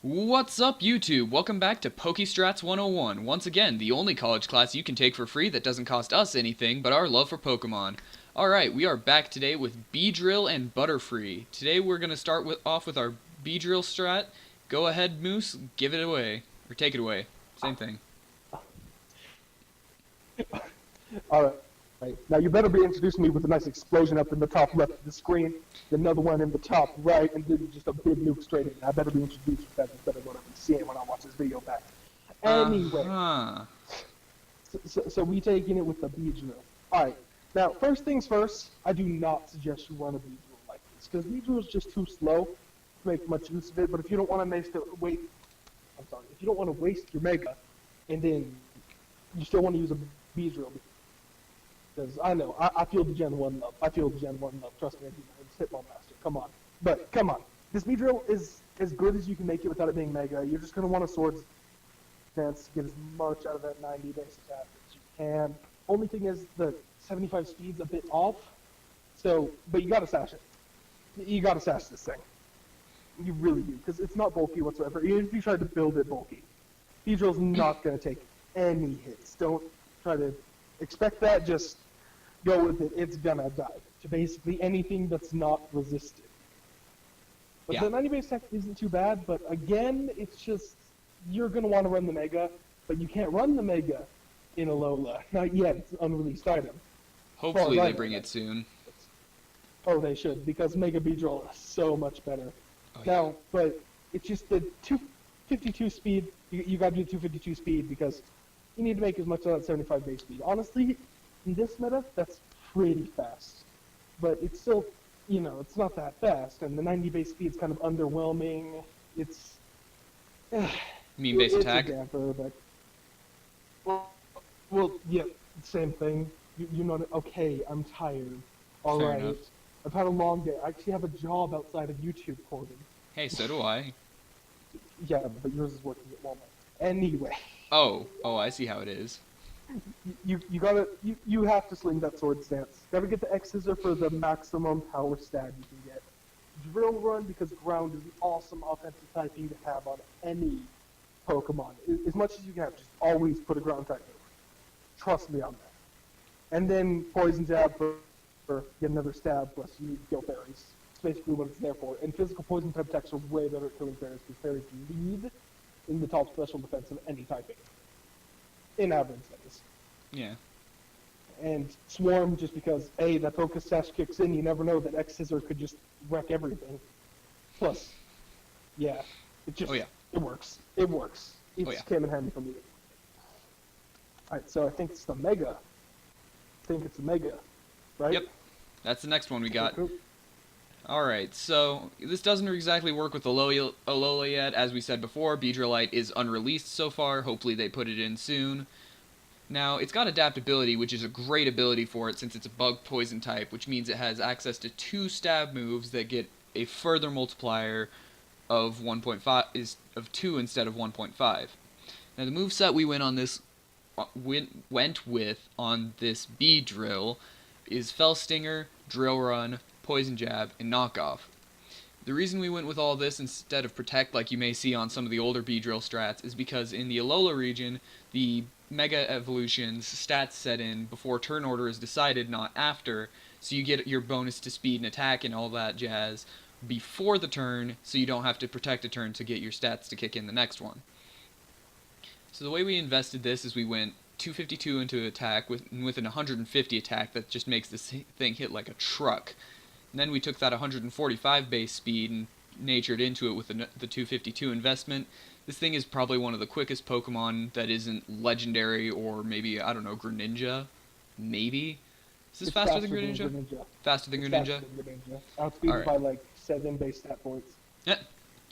What's up, YouTube? Welcome back to Pokestrats 101. Once again, the only college class you can take for free that doesn't cost us anything but our love for Pokemon. Alright, we are back today with Beedrill and Butterfree. Today we're going to start off with our Beedrill strat. Go ahead, Moose, give it away. Or take it away. Same thing. Alright. Now you better be introducing me with a nice explosion up in the top left of the screen, another one in the top right, and then just a big nuke straight in. I better be introduced with that instead of what I've been seeing when I watch this video back. Anyway, so we taking it with the Beedrill. Alright, now first things first, I do not suggest you run a Beedrill like this, because Beedrill is just too slow to make much use of it, but if you don't want to if you don't want to waste your Mega, and then you still want to use a Beedrill, because I know, I feel the Gen 1 love. I feel the Gen 1 love. Trust me, it's Hitmonmaster. Come on. But, come on. This Beedrill is as good as you can make it without it being Mega. You're just going to want a Swords Dance to get as much out of that 90 base attack as you can. Only thing is, the 75 speed's a bit off. So, but you got to sash it. You got to sash this thing. You really do, because it's not bulky whatsoever. Even if you try to build it bulky, Beedrill's not going to take any hits. Don't try to expect that. Just go with it. It's gonna die to basically anything that's not resisted. But Yeah. the 90 base attack isn't too bad, but again, it's just, you're gonna want to run the Mega, but you can't run the Mega in Alola. Not yet, it's an unreleased item. Hopefully they bring it soon. Oh, they should, because Mega Beedrill is so much better. Oh, yeah. Now, but it's just the 252 speed, you gotta do 252 speed, because you need to make as much of that 75 base speed. Honestly, in this meta, that's pretty fast. But it's still, you know, it's not that fast, and the 90 base speed's kind of underwhelming. It's... You mean base attack? It's a damper, but... Well, yeah, same thing. You know, okay, I'm tired. Alright. enough. I've had a long day. I actually have a job outside of YouTube coding. Hey, so do I. Yeah, but yours is working at Walmart. Anyway. Oh, I see how it is. You have to sling that sword stance. Gotta get the X scissor for the maximum power stab you can get. Drill run, because ground is an awesome offensive typing to have on any Pokemon. As much as you can have, just always put a ground type move. Trust me on that. And then poison jab for get another stab, plus you need to kill fairies. It's basically what it's there for. And physical poison type attacks are way better at killing fairies, because fairies lead in the top special defense of any typing. In average, that is. Yeah. And Swarm, just because, A, that focus sash kicks in, you never know that X Scissor could just wreck everything. Plus, yeah, it just, it works. It works. It's came in handy for me. Alright, so I think it's the Mega. Right? Yep. That's the next one we got. Alright, so this doesn't exactly work with Alola yet. As we said before, Beedrillite is unreleased so far. Hopefully they put it in soon. Now, it's got adaptability, which is a great ability for it since it's a bug poison type, which means it has access to 2 stab moves that get a further multiplier of 1.5 of 2 instead of 1.5. Now, the moveset we went with on this Beedrill is Fell Stinger, Drill Run, Poison Jab, and Knockoff. The reason we went with all this instead of Protect like you may see on some of the older Beedrill strats is because in the Alola region, the Mega Evolution's stats set in before turn order is decided, not after, so you get your bonus to speed and attack and all that jazz before the turn, so you don't have to protect a turn to get your stats to kick in the next one. So the way we invested this is we went 252 into attack with an 150 attack that just makes this thing hit like a truck. And then we took that 145 base speed and natured into it with the 252 investment. This thing is probably one of the quickest Pokemon that isn't legendary or maybe, I don't know, Greninja? Maybe? Is this faster than Greninja? Faster than Greninja? Outspeeded by like 7 base stat points. Yeah.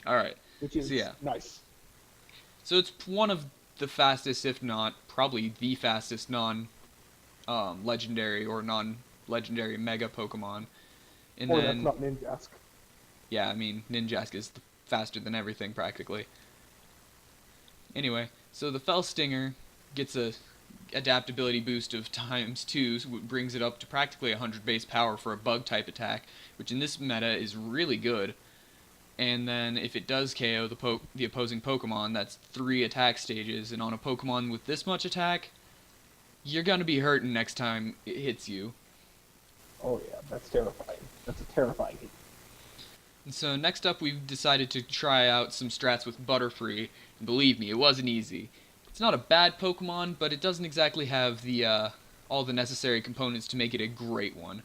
Alright. Which is nice. So it's one of the fastest, if not probably the fastest non-legendary or non-legendary Mega Pokemon. And then, that's not Ninjask. Yeah, I mean, Ninjask is faster than everything, practically. Anyway, so the Fell Stinger gets a adaptability boost of ×2, so it brings it up to practically 100 base power for a bug-type attack, which in this meta is really good. and then if it does KO the opposing Pokemon, that's 3 attack stages, and on a Pokemon with this much attack, you're gonna be hurting next time it hits you. Oh yeah, that's terrifying. That's a terrifying hit. And so next up, we've decided to try out some strats with Butterfree, and believe me, it wasn't easy. It's not a bad Pokemon, but it doesn't exactly have the all the necessary components to make it a great one.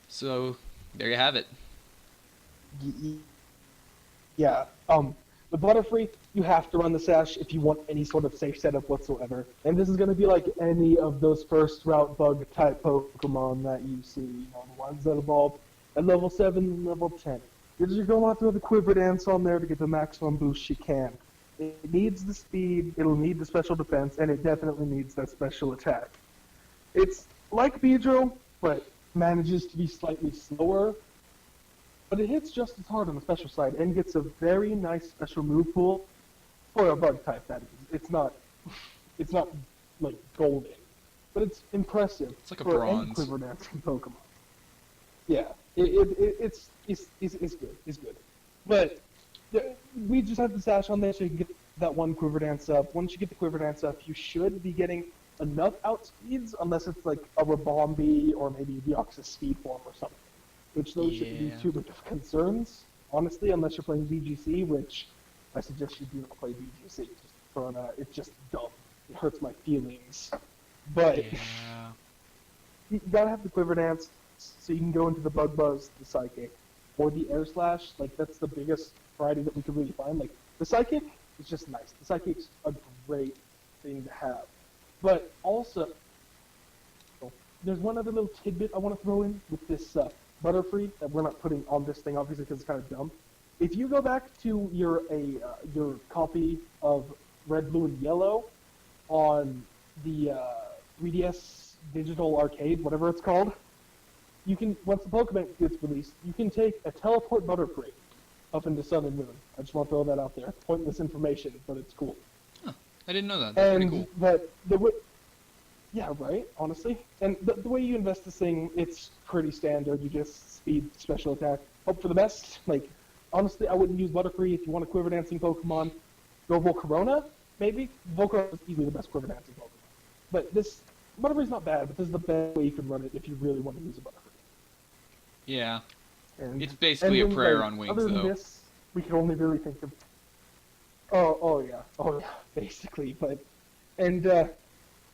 So there you have it. Yeah. The Butterfree, you have to run the Sash if you want any sort of safe setup whatsoever. And this is going to be like any of those first route bug type Pokemon that you see, the ones that evolve at level 7 and level 10. You're just going to throw the Quiver Dance on there to get the maximum boost you can. It needs the speed, it'll need the special defense, and it definitely needs that special attack. It's like Beedrill, but manages to be slightly slower. But it hits just as hard on the special side and gets a very nice special move pool for a bug type. That is, it's not like golden, but it's impressive. It's like a for bronze. any Quiver Dancing Pokemon. Yeah, it's good. It's good. But we just have the Sash on there so you can get that one Quiver Dance up. Once you get the Quiver Dance up, you should be getting enough outspeeds, unless it's like a Rabombi or maybe Deoxys Speed Form or something. Which those shouldn't be too big of concerns, honestly, unless you're playing VGC, which I suggest you do not play VGC. It's just dumb. It hurts my feelings. But you gotta have the Quiver Dance so you can go into the Bug Buzz, the Psychic, or the Air Slash. Like, that's the biggest variety that we could really find. Like, the Psychic is just nice. The Psychic's a great thing to have. But also, there's one other little tidbit I want to throw in with this Butterfree that we're not putting on this thing, obviously, because it's kind of dumb. If you go back to your copy of Red, Blue, and Yellow on the 3DS Digital Arcade, whatever it's called, you can, once the Pokemon gets released, you can take a Teleport Butterfree up into Sun and Moon. I just want to throw that out there. Pointless information, but it's cool. Huh. I didn't know that. That's pretty cool. Yeah, right, honestly. And the way you invest this thing, it's pretty standard. You just speed, special attack, hope for the best. Like, honestly, I wouldn't use Butterfree if you want a Quiver Dancing Pokemon. Go Volcarona, maybe? Volcarona is easily the best Quiver Dancing Pokemon. But this, Butterfree's not bad, but this is the best way you can run it if you really want to use a Butterfree. Yeah. And, it's basically a prayer on wings, other than though. This, we can only really think of... Oh yeah, basically. But, and,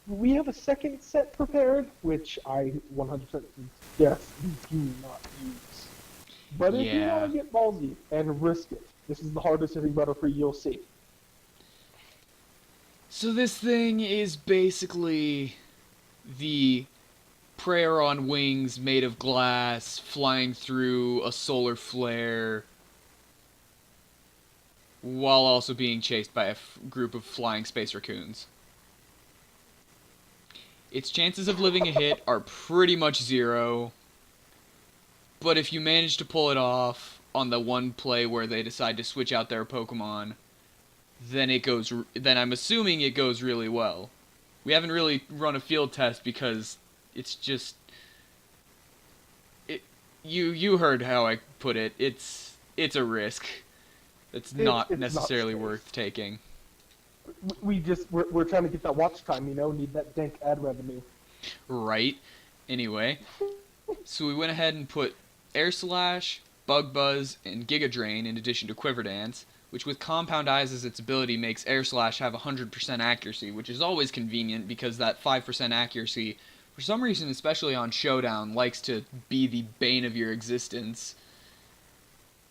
we have a second set prepared, which I 100% suggest you do not use. But if you want to get ballsy and risk it, this is the hardest hitting Butterfree you'll see. So this thing is basically the prayer on wings made of glass, flying through a solar flare, while also being chased by a group of flying space raccoons. Its chances of living a hit are pretty much 0, but if you manage to pull it off on the one play where they decide to switch out their Pokemon, then I'm assuming it goes really well. We haven't really run a field test because it's just... You heard how I put it. It's a risk. It's not necessarily worth taking. We're trying to get that watch time, need that dank ad revenue. Right. Anyway, so we went ahead and put Air Slash, Bug Buzz, and Giga Drain in addition to Quiver Dance, which with Compound Eyes as its ability makes Air Slash have 100% accuracy, which is always convenient because that 5% accuracy, for some reason, especially on Showdown, likes to be the bane of your existence.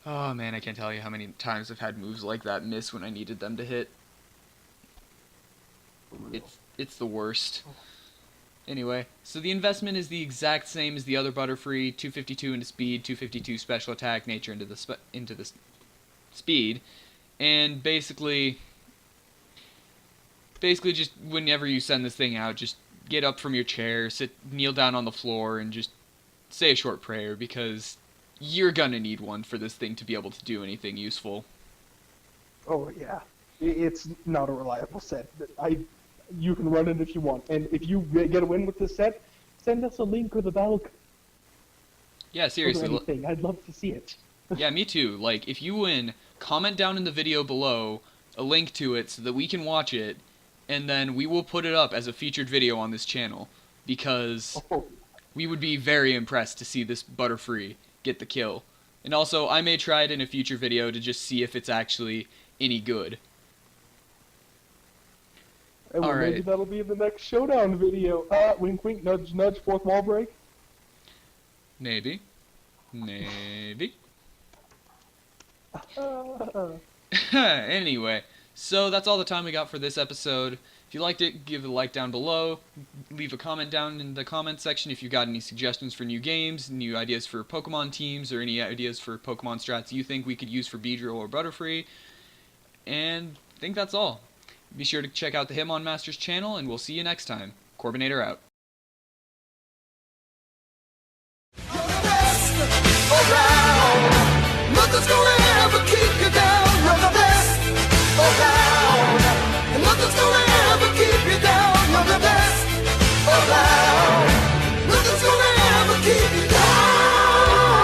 Oh man, I can't tell you how many times I've had moves like that miss when I needed them to hit. It's the worst. Anyway, so the investment is the exact same as the other Butterfree: 252 into speed, 252 special attack, nature into the speed, and basically just whenever you send this thing out, just get up from your chair, kneel down on the floor, and just say a short prayer, because you're gonna need one for this thing to be able to do anything useful. Oh yeah, it's not a reliable set. You can run it if you want, and if you get a win with this set, send us a link or the battle. Yeah, seriously. Or anything. I'd love to see it. Yeah, me too. Like, if you win, comment down in the video below a link to it so that we can watch it, and then we will put it up as a featured video on this channel, because Oh, we would be very impressed to see this Butterfree get the kill. And also, I may try it in a future video to just see if it's actually any good. and well, maybe Alright. that'll be in the next showdown video. Wink, wink, nudge, nudge, fourth wall break. Maybe. Maybe. Anyway, so that's all the time we got for this episode. If you liked it, give it a like down below. Leave a comment down in the comment section if you got any suggestions for new games, new ideas for Pokemon teams, or any ideas for Pokemon strats you think we could use for Beedrill or Butterfree. And I think that's all. Be sure to check out the Hitmonmaster's channel, and we'll see you next time. Corbinator out. Nothing's gonna ever keep you down. You're the best around. And nothing's gonna ever keep you down. You're the best around. Nothing's gonna ever keep you down.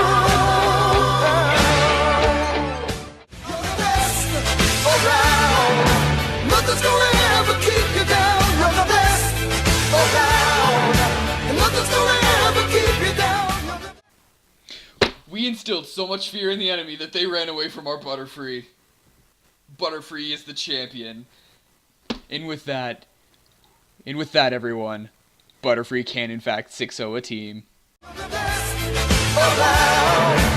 You're the best around. Nothing's gonna ever keep you down. You're the best around. And nothing's gonna ever keep you down. We instilled so much fear in the enemy that they ran away from our Butterfree. Butterfree is the champion. And with that, everyone, Butterfree can in fact 6-0 a team. The best around.